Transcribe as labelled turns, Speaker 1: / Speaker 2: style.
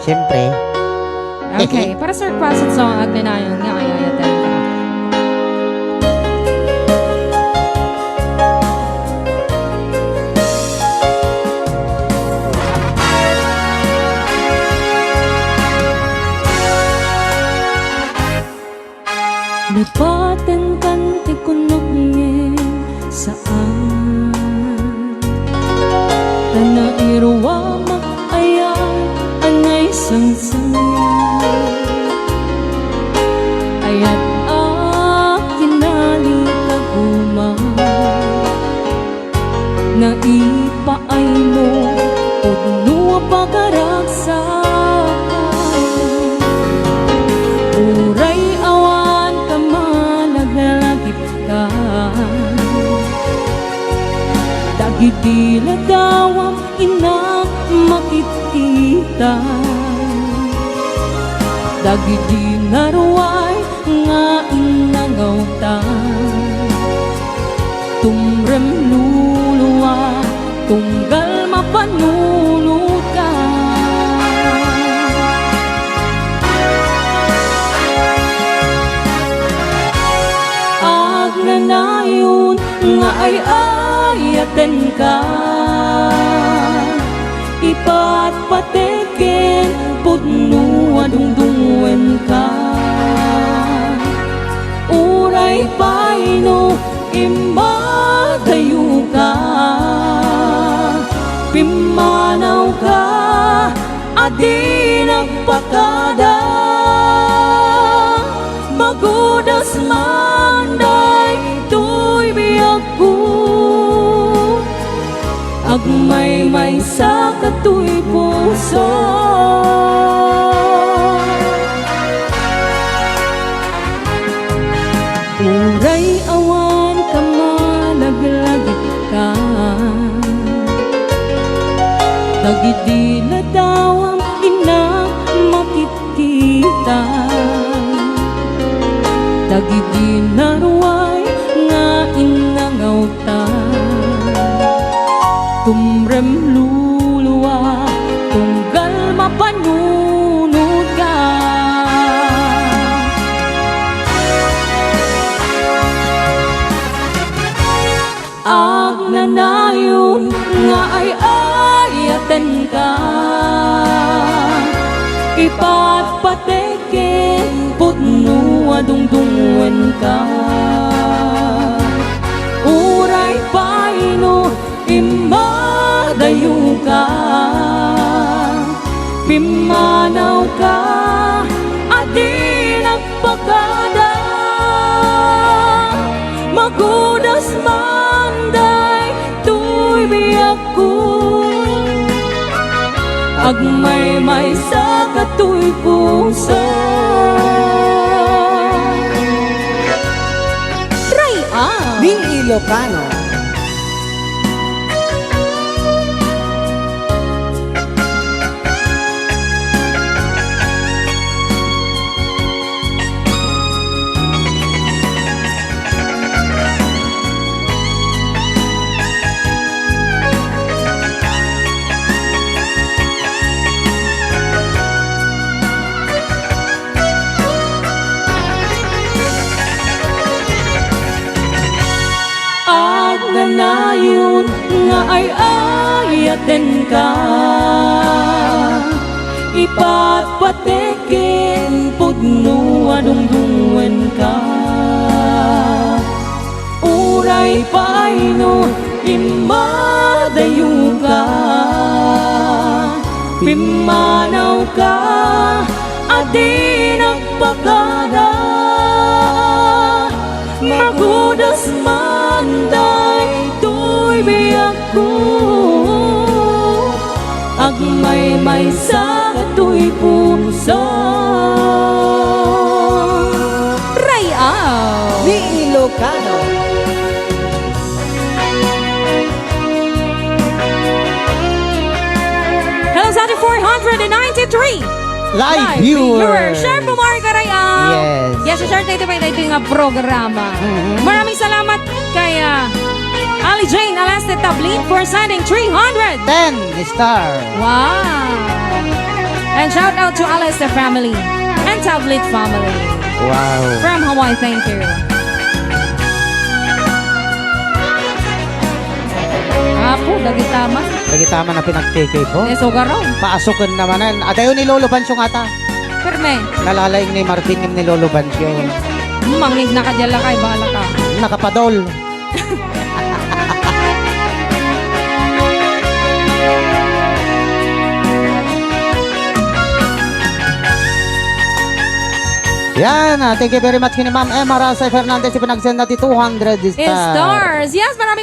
Speaker 1: Siyempre.
Speaker 2: Okay, para sa requested song, Agnanayon nga ay ayatin ka.
Speaker 3: Napatan kan ikunoknge saan Tana irwa makayang anay sang-sangyay Ayat akinali kaguma Na ipaay mo Udno pagkaraksa Uray awan ka malaglalagip ka Dagitila dawam inak makikita Dagiti naruay nga inangaw ta Tumrem luluwa tunggal mapanunod ka Agnanayon nga ay ayaten ka Ipatpateken pudno adungdungwen ka Uray paino imadayo ka Pimanaw ka adi nagpakada Magudas manday tuy biyag ko Agmay-may sa katuy puso Uray awan ka malaglagip ka Dagiti na dawam inak makikita Dagiti naruay nga inangaw ta Tumrem luluwa tunggal mapanunod ka Agnanayon nga ay ayaten ka Ipatpateken pudno adungdungwen ka Uray paino imadayo ka Pimanaw ka adi nagpagada Magudas manday tuy biyag ko Agmay-may sa katuy puso
Speaker 2: Try out!
Speaker 1: Ni Ilocano.
Speaker 3: Agnanayon nga ay ayaten ka Ipatpateken pudno adungdungwen ka Uray paino imadayo ka Pimanaw ka adi nagpagada Magudas manday tuy biyag ko Agmay-may sa katuy puso
Speaker 2: Try out!
Speaker 1: Ni Ilocano.
Speaker 2: Hello sa ating 493
Speaker 1: Live viewer.
Speaker 2: Share po mga karayang.
Speaker 1: Yes.
Speaker 2: Yes, share tayo pa ito yung programa. Maraming salamat kay Ali Jane Alaste Tablin for sending 300.
Speaker 1: 10 star.
Speaker 2: Wow. And shout out to Alistair family and Tablet family
Speaker 4: Wow.
Speaker 2: from Hawaii. Thank you. Apo, dagi tama.
Speaker 4: Lagi tama na pinagkikay ko.
Speaker 2: Nesogaraw.
Speaker 4: Paasukan namanan. Adayo ni Lolo Bancio nga ta.
Speaker 2: Perme.
Speaker 4: Nalalaing ni Martin yung ni Lolo Bancio.
Speaker 2: Mangig na ka dyan lakay. Bahala ka.
Speaker 4: Nakapadol. Yan, thank you very much kini Ma'am Emma Rasay Fernandez, ipinagsend natin 200 stars.
Speaker 2: Stars. Yes, maraming